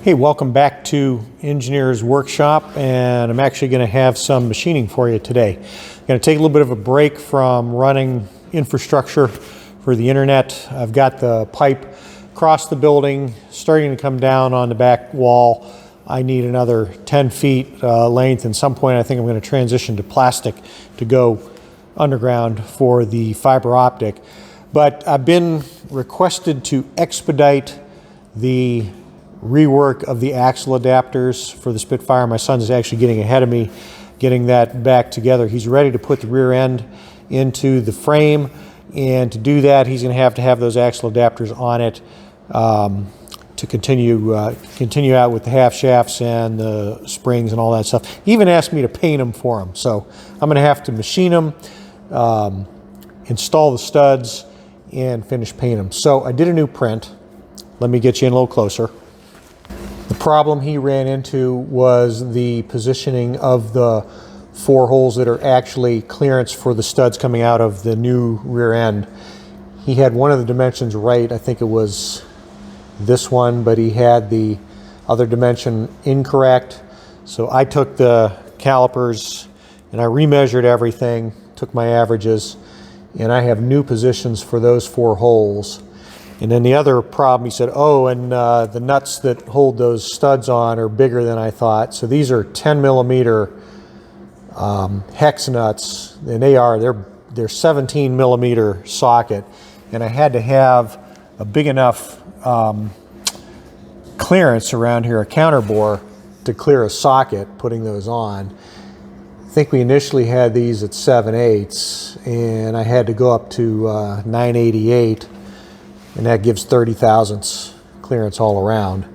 Hey, welcome back to Engineer's Workshop, and I'm actually going to have some machining for you today. I'm going to take a little bit of a break from running infrastructure for the internet. I've got the pipe across the building starting to come down on the back wall. I need another 10 feet length, and at some point I think I'm going to transition to plastic to go underground for the fiber optic. But I've been requested to expedite the rework of the axle adapters for the Spitfire. My son's actually getting ahead of me, getting that back together. He's ready to put the rear end into the frame, and to do that he's going to have those axle adapters on it to continue out with the half shafts and the springs and all that stuff. He even asked me to paint them for him, so I'm going to have to machine them, install the studs, and finish paint them. So I did a new print. Let me get you in a little closer. The problem he ran into was the positioning of the 4 holes that are actually clearance for the studs coming out of the new rear end. He had one of the dimensions right, I think it was this one, but he had the other dimension incorrect. So I took the calipers and I remeasured everything, took my averages, and I have new positions for those 4 holes. And then the other problem, he said, oh, and the nuts that hold those studs on are bigger than I thought. So these are 10 millimeter hex nuts, and they're 17 millimeter socket. And I had to have a big enough clearance around here, a counterbore, to clear a socket putting those on. I think we initially had these at 7/8, and I had to go up to 9/88. And that gives 30 thousandths clearance all around.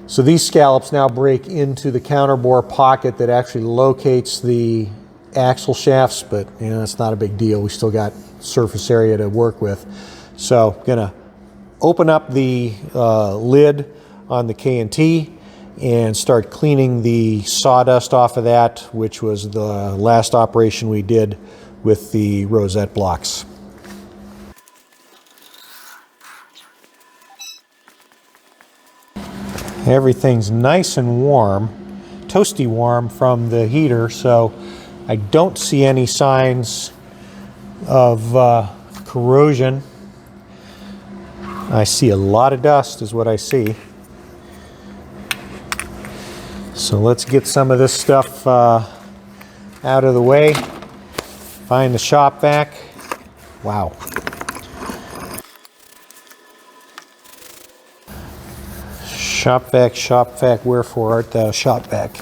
So these scallops now break into the counterbore pocket that actually locates the axle shafts, but you know, that's not a big deal. We still got surface area to work with. So I'm gonna open up the lid on the K&T and start cleaning the sawdust off of that, which was the last operation we did with the rosette blocks. Everything's nice and warm, toasty warm from the heater, so I don't see any signs of corrosion. I see a lot of dust is what I see. So let's get some of this stuff out of the way. Find the shop vac. Wow. Shop vac, wherefore art thou, shop vac?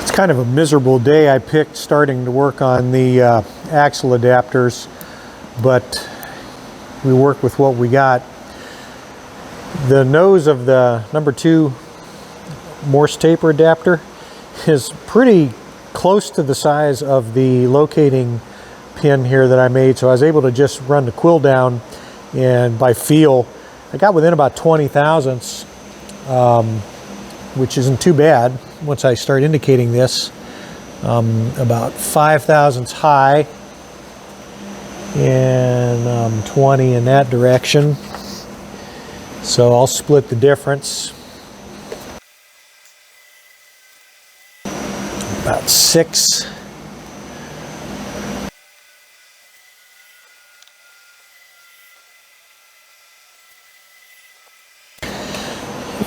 It's kind of a miserable day I picked starting to work on the axle adapters, but we work with what we got. The nose of the number 2 Morse taper adapter is pretty close to the size of the locating pin here that I made, so I was able to just run the quill down, and by feel I got within about 20 thousandths, which isn't too bad once I start indicating this. About 5 thousandths high and 20 in that direction. So I'll split the difference. About 6.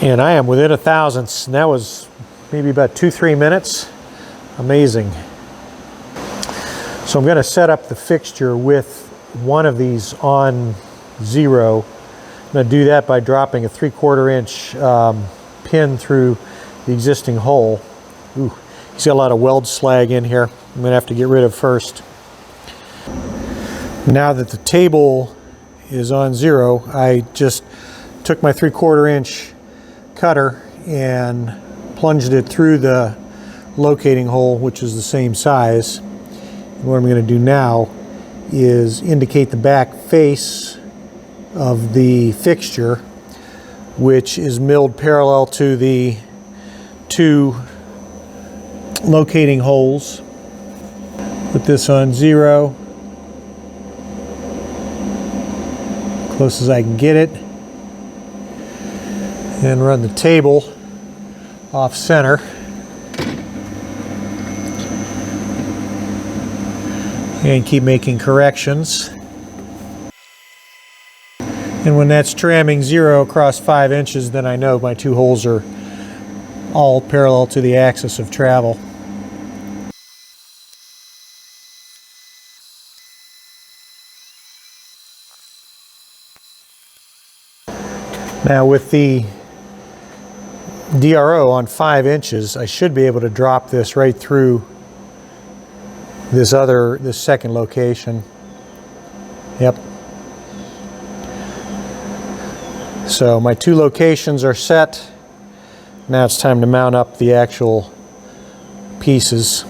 And I am within 1 thousandths, and that was maybe about 2-3 minutes. Amazing. So I'm going to set up the fixture with one of these on 0. I'm going to do that by dropping a 3/4 inch pin through the existing hole. Ooh, he's got a lot of weld slag in here. I'm going to have to get rid of first. Now that the table is on 0, I just took my 3/4 inch cutter and plunged it through the locating hole, which is the same size. And what I'm going to do now is indicate the back face of the fixture which is milled parallel to the two locating holes. Put this on 0, close as I can get it, and run the table off center. And keep making corrections. And when that's tramming 0 across 5 inches, then I know my two holes are all parallel to the axis of travel. Now with the DRO on 5 inches, I should be able to drop this right through this second location. Yep. So my two locations are set. Now it's time to mount up the actual pieces.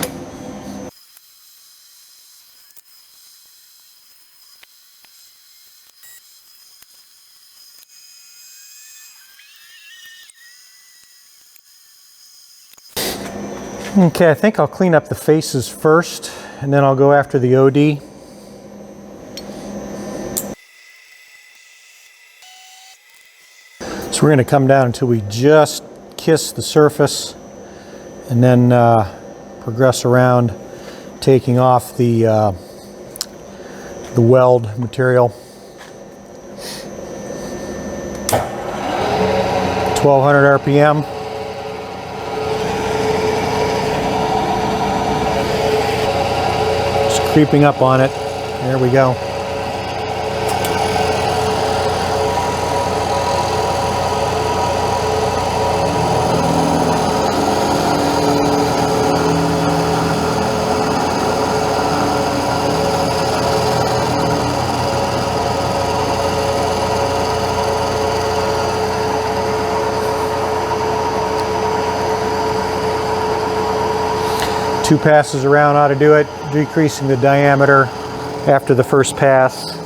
Okay, I think I'll clean up the faces first, and then I'll go after the OD. So we're going to come down until we just kiss the surface, and then progress around, taking off the weld material. 1200 RPM. Creeping up on it. There we go. Two passes around ought to do it, decreasing the diameter after the first pass.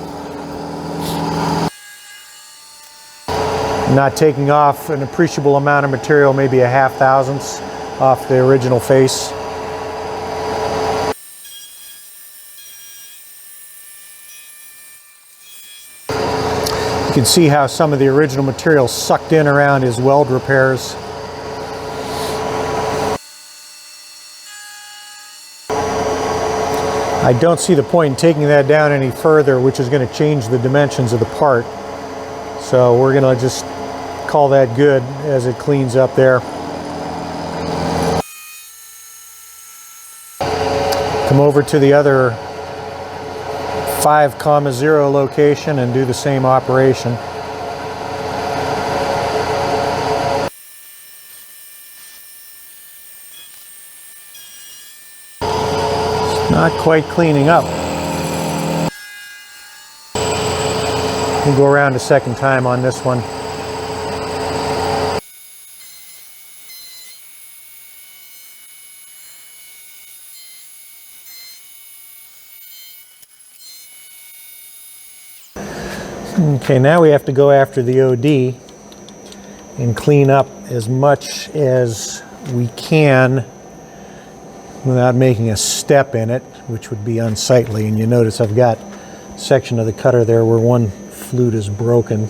Not taking off an appreciable amount of material, maybe a 0.5 thousandths off the original face. You can see how some of the original material sucked in around his weld repairs. I don't see the point in taking that down any further, which is going to change the dimensions of the part. So we're going to just call that good as it cleans up there. Come over to the other 5,0 location and do the same operation. Not quite cleaning up. We'll go around a second time on this one. Okay, now we have to go after the OD and clean up as much as we can without making a step in it, which would be unsightly. And you notice I've got a section of the cutter there where one flute is broken.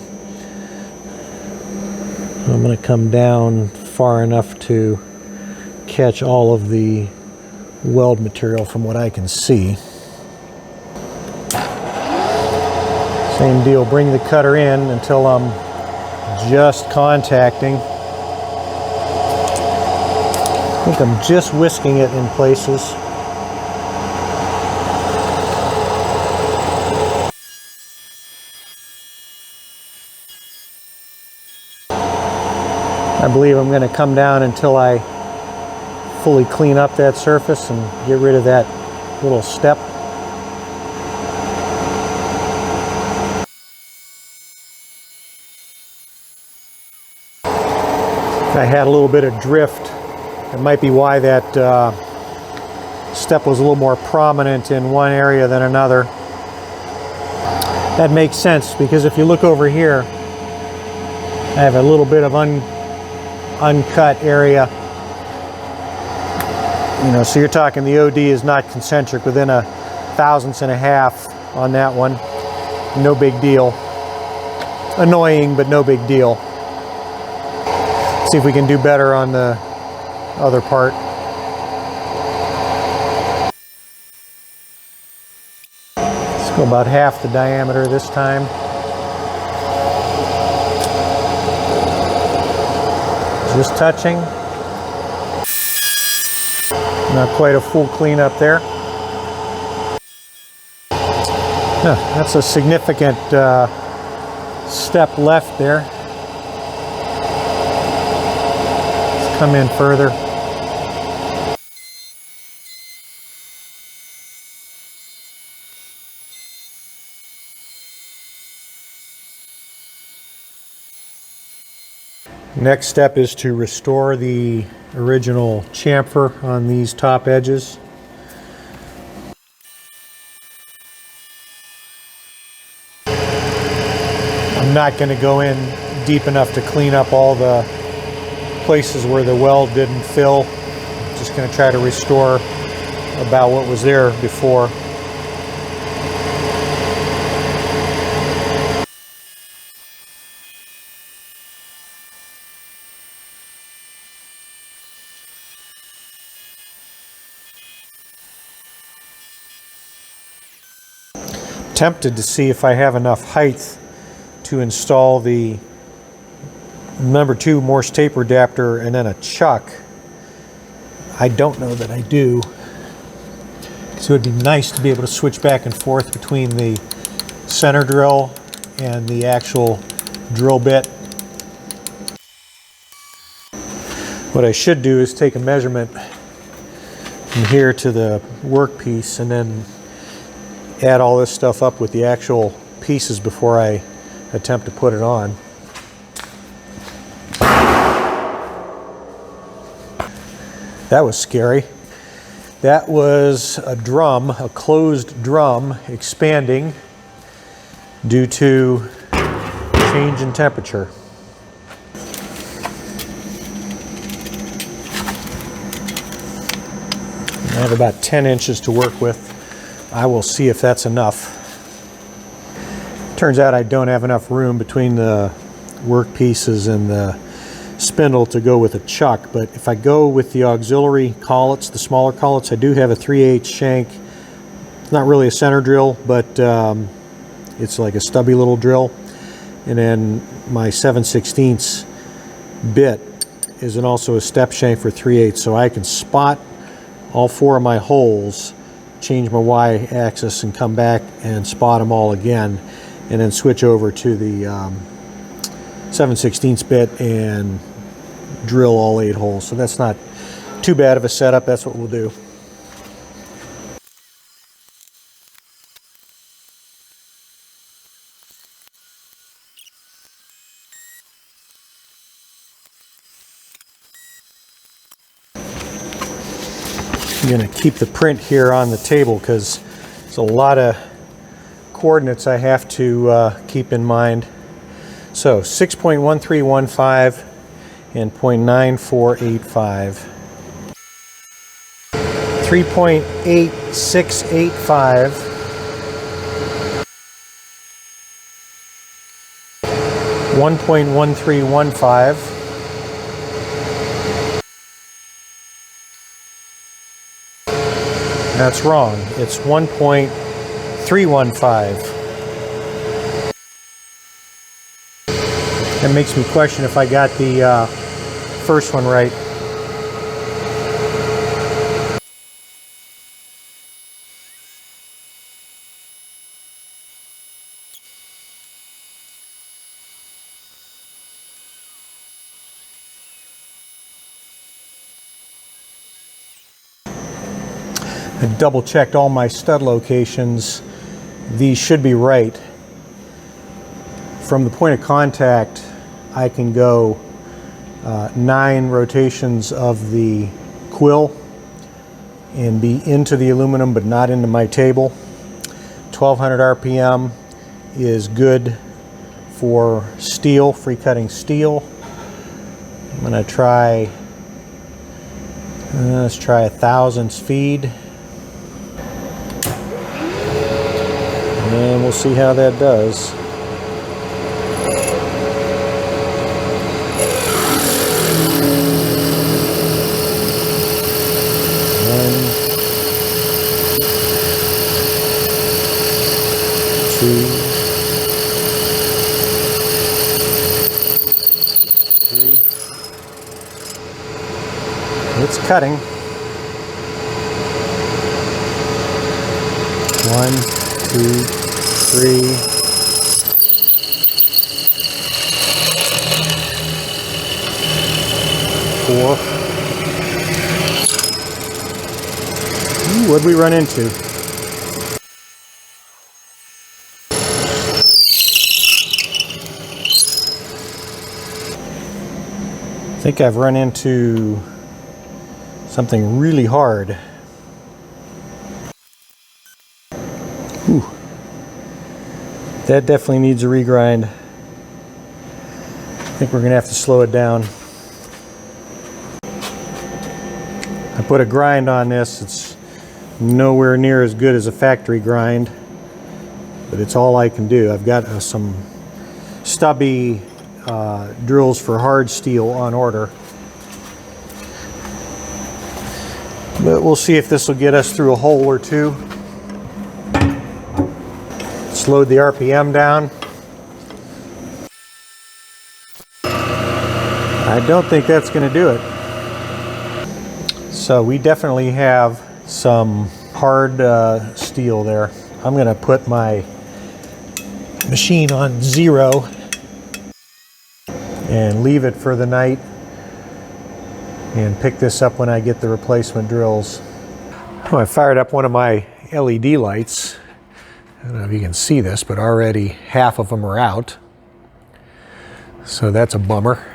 I'm going to come down far enough to catch all of the weld material from what I can see. Same deal, bring the cutter in until I'm just contacting. I think I'm just whisking it in places. I believe I'm going to come down until I fully clean up that surface and get rid of that little step. I had a little bit of drift. It might be why that step was a little more prominent in one area than another. That makes sense, because if you look over here, I have a little bit of uncut area. You know, so you're talking the OD is not concentric, within a thousandths and a half on that one. No big deal. Annoying, but no big deal. See if we can do better on the other part. Let's go about half the diameter this time. Just touching. Not quite a full cleanup there. That's a significant step left there. Let's come in further. Next step is to restore the original chamfer on these top edges. I'm not going to go in deep enough to clean up all the places where the weld didn't fill. I'm just going to try to restore about what was there before. Tempted to see if I have enough height to install the number 2 Morse taper adapter and then a chuck. I don't know that I do. So it'd be nice to be able to switch back and forth between the center drill and the actual drill bit. What I should do is take a measurement from here to the workpiece and then add all this stuff up with the actual pieces before I attempt to put it on. That was scary. That was a drum, a closed drum expanding due to change in temperature. I have about 10 inches to work with. I will see if that's enough. Turns out I don't have enough room between the work pieces and the spindle to go with a chuck, but if I go with the auxiliary collets, the smaller collets, I do have a 3/8 shank. It's not really a center drill, but it's like a stubby little drill. And then my 7/16 bit is also a step shank for 3/8, so I can spot all 4 of my holes, change my y-axis and come back and spot them all again, and then switch over to the 7/16 bit and drill all 8 holes. So that's not too bad of a setup. That's what we'll do. I'm going to keep the print here on the table because there's a lot of coordinates I have to keep in mind. So 6.1315 and 0.9485. 3.8685. 1.1315. That's wrong. It's 1.315. That makes me question if I got the first one right. I double checked all my stud locations. These should be right. From the point of contact, I can go 9 rotations of the quill and be into the aluminum but not into my table. 1200 RPM is good for steel, free cutting steel. I'm going to try, let's try 1,000 feed. And we'll see how that does. It's cutting. 1, 2, 3. Four. Ooh, what'd we run into? I think I've run into something really hard. Ooh. That definitely needs a regrind. I think we're gonna have to slow it down. I put a grind on this. It's nowhere near as good as a factory grind, but it's all I can do. I've got some stubby drills for hard steel on order. But we'll see if this will get us through a hole or two. Slowed the RPM down. I don't think that's going to do it. So we definitely have some hard steel there. I'm going to put my machine on 0 and leave it for the night and pick this up when I get the replacement drills. Oh, I fired up one of my LED lights. I don't know if you can see this, but already half of them are out. So that's a bummer.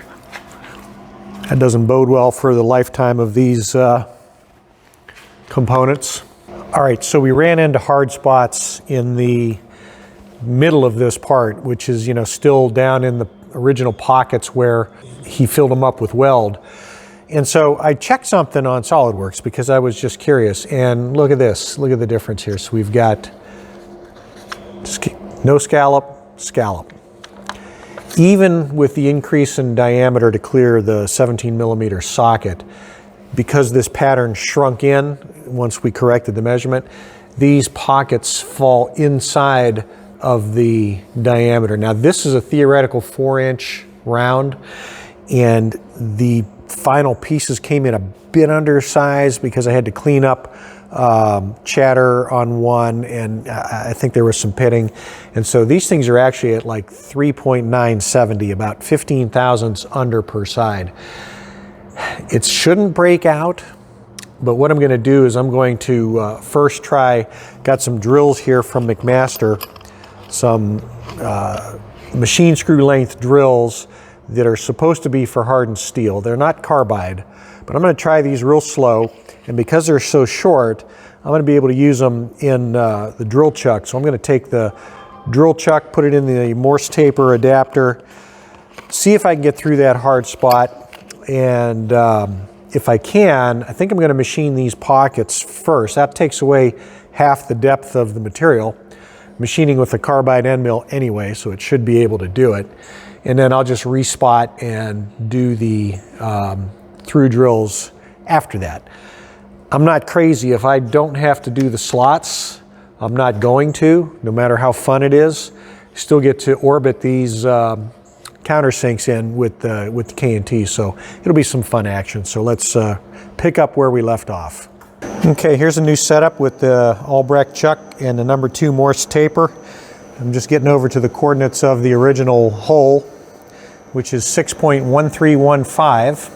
That doesn't bode well for the lifetime of these components. All right, so we ran into hard spots in the middle of this part, which is, still down in the original pockets where he filled them up with weld. And so I checked something on SolidWorks because I was just curious, and look at this, look at the difference here. So we've got no scallop, scallop. Even with the increase in diameter to clear the 17mm socket, because this pattern shrunk in once we corrected the measurement, these pockets fall inside of the diameter. Now this is a theoretical 4-inch round, and the final pieces came in a bit undersized because I had to clean up chatter on one, and I think there was some pitting. And so these things are actually at like 3.970, about 15 thousandths under per side. It shouldn't break out, but what I'm going to do is I'm going to first try, got some drills here from McMaster, some machine screw length drills that are supposed to be for hardened steel. They're not carbide, but I'm going to try these real slow, and because they're so short, I'm going to be able to use them in the drill chuck. So I'm going to take the drill chuck, put it in the Morse taper adapter, see if I can get through that hard spot, and if I can, I think I'm going to machine these pockets first. That takes away half the depth of the material. Machining with a carbide end mill anyway, so it should be able to do it. And then I'll just respot and do the through drills after that. I'm not crazy. If I don't have to do the slots, I'm not going to, no matter how fun it is. Still get to orbit these countersinks in with the K&T, so it'll be some fun action. So let's pick up where we left off. Okay, here's a new setup with the Albrecht chuck and the number 2 Morse taper. I'm just getting over to the coordinates of the original hole, which is 6.1315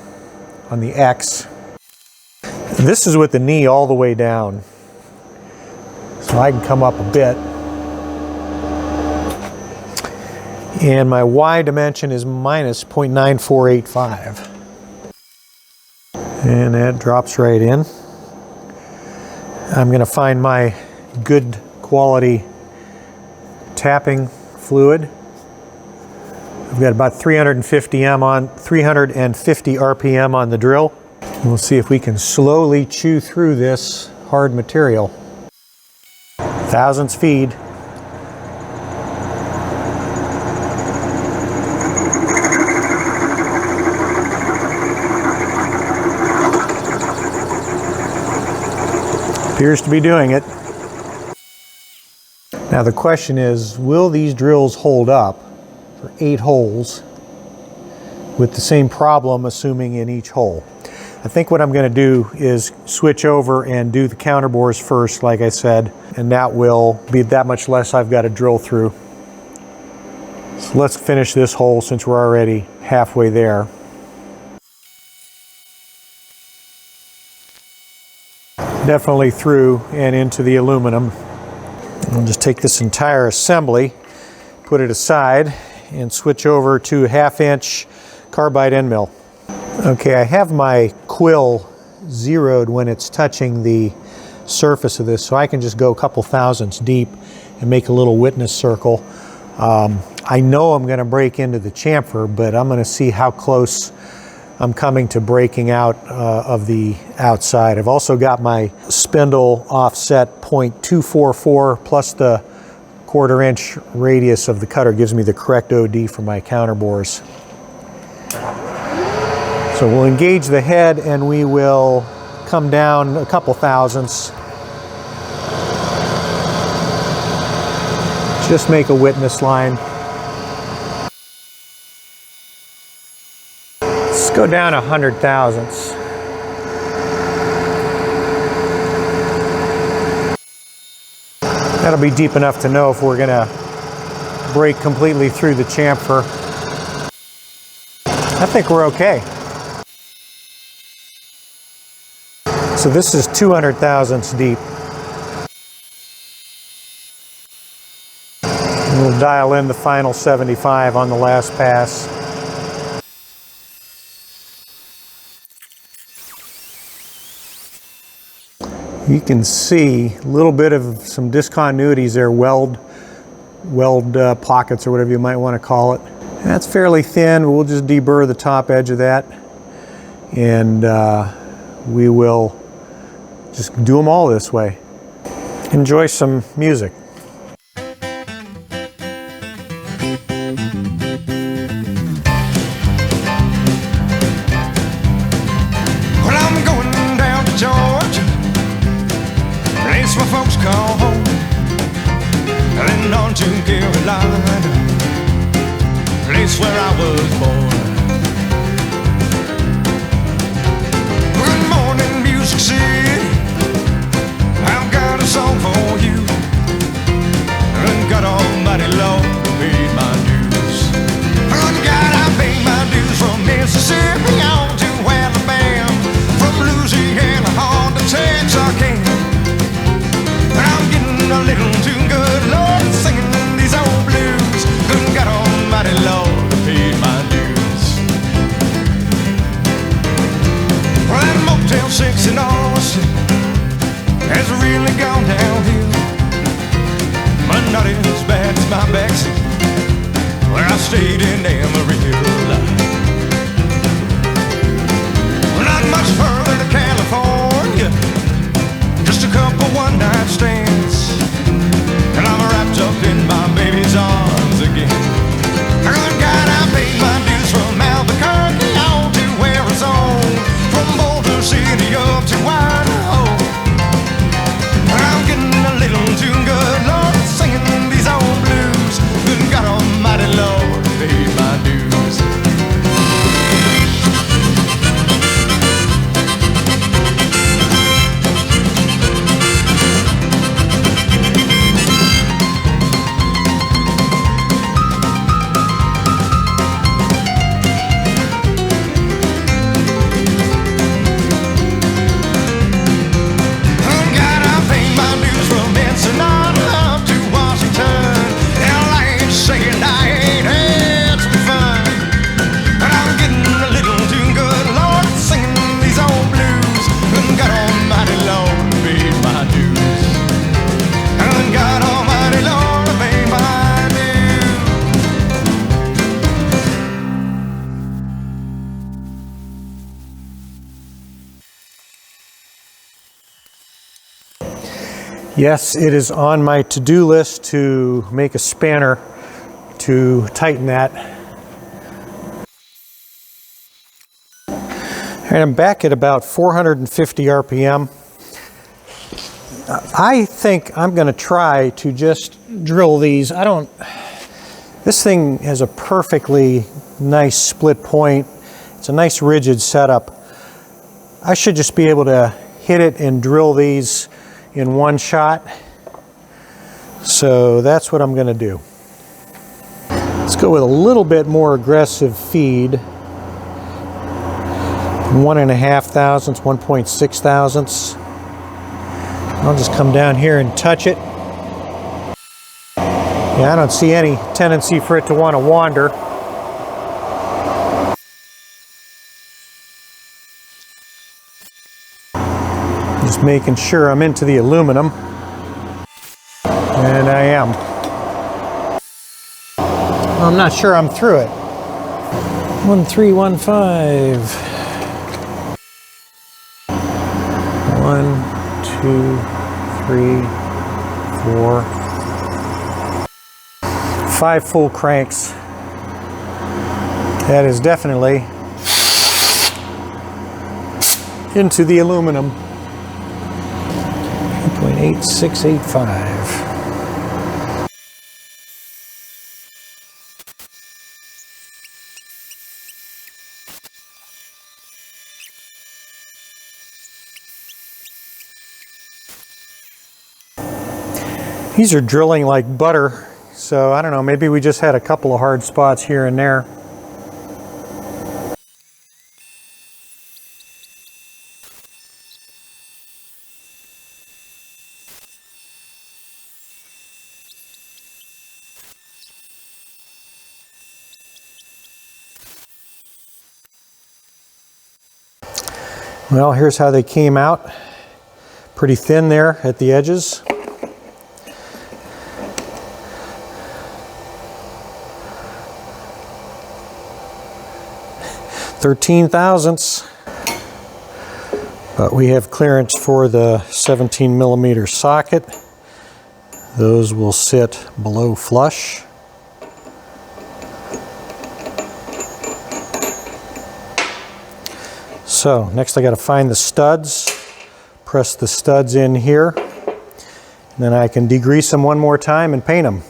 on the X. This is with the knee all the way down, so I can come up a bit. And my Y dimension is minus 0.9485. And that drops right in. I'm going to find my good quality tapping fluid. I've got about 350 RPM on the drill. We'll see if we can slowly chew through this hard material. Thousandths feed. Appears to be doing it. Now the question is, will these drills hold up for 8 holes with the same problem assuming in each hole? I think what I'm going to do is switch over and do the counterbores first, like I said, and that will be that much less I've got to drill through. So let's finish this hole since we're already halfway there. Definitely through and into the aluminum. I'll just take this entire assembly, put it aside, and switch over to a 1/2-inch carbide end mill. Okay, I have my quill zeroed when it's touching the surface of this, so I can just go a couple thousandths deep and make a little witness circle. I know I'm going to break into the chamfer, but I'm going to see how close I'm coming to breaking out of the outside. I've also got my spindle offset 0.244 plus the 1/4 inch radius of the cutter gives me the correct OD for my counterbores. So we'll engage the head and we will come down a couple thousandths. Just make a witness line. Let's go down 100 thousandths. That'll be deep enough to know if we're going to break completely through the chamfer. I think we're okay. So this is 200 thousandths deep. We'll dial in the final 75 on the last pass. You can see a little bit of some discontinuities there, weld pockets or whatever you might want to call it. That's fairly thin. We'll just deburr the top edge of that, and we will just do them all this way. Enjoy some music. Well, I'm going down to Georgia, place my folks call home, and then on to Carolina, place where I was born. Good morning, Music City, I've got a song for you, and God Almighty Lord paid my dues. Good God, I paid my dues from Mississippi on to Alabama, from Louisiana on to Texarkana. I'm getting a little too good, Lord, singing these old blues. Good God Almighty Lord paid my dues. Well, that Motel 6 in Austin has really gone downhill, but not as bad as my backseat where I stayed in Amarillo. Well, not much further to California, just a couple one-night stands, and I'm wrapped up in my baby's arms again. Good God, I paid my dues from Albuquerque on to Arizona, from Boulder City up to Idaho. I'm getting a little too good, Lord, singing these old blues. Good God Almighty Lord paid my dues. Good God, I paid my dues from Ensenada Yes, it is on my to-do list to make a spanner to tighten that. And I'm back at about 450 RPM. I think I'm going to try to just drill these. This thing has a perfectly nice split point. It's a nice rigid setup. I should just be able to hit it and drill these in one shot. So that's what I'm going to do. Let's go with a little bit more aggressive feed. 1.5 thousandths, 1.6 thousandths. I'll just come down here and touch it. Yeah, I don't see any tendency for it to want to wander. Just making sure I'm into the aluminum. And I am. I'm not sure I'm through it. 1315. 1, 2, 3, 4, 5 full cranks. That is definitely into the aluminum. 2.8685. These are drilling like butter, so I don't know, maybe we just had a couple of hard spots here and there. Well, here's how they came out. Pretty thin there at the edges. 13 thousandths, but we have clearance for the 17 millimeter socket. Those will sit below flush. So next I got to find the studs, press the studs in here, and then I can degrease them one more time and paint them.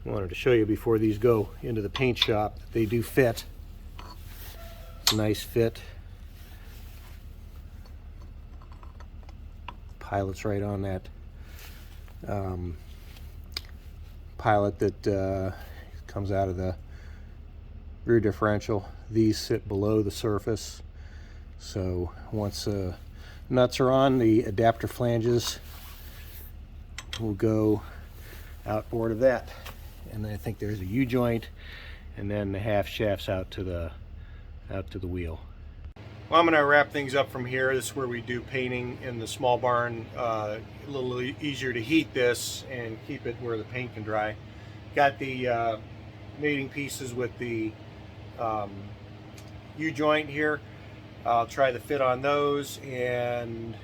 I wanted to show you before these go into the paint shop that they do fit. It's a nice fit. Pilot's right on that pilot that comes out of the rear differential. These sit below the surface. So once nuts are on, the adapter flanges will go outboard of that. And I think there's a U-joint, and then the half shafts out to the wheel. Well, I'm going to wrap things up from here. This is where we do painting in the small barn. A little easier to heat this and keep it where the paint can dry. Got the mating pieces with the U-joint here. I'll try the fit on those, and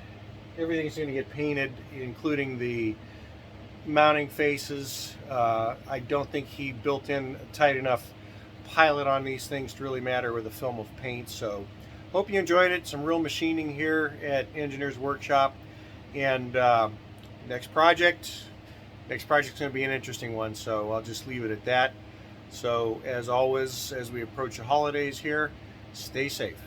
everything's going to get painted, including the mounting faces. I don't think he built in a tight enough pilot on these things to really matter with a film of paint. So hope you enjoyed it. Some real machining here at Engineers Workshop. And next project's going to be an interesting one, so I'll just leave it at that. So as always, as we approach the holidays here, stay safe.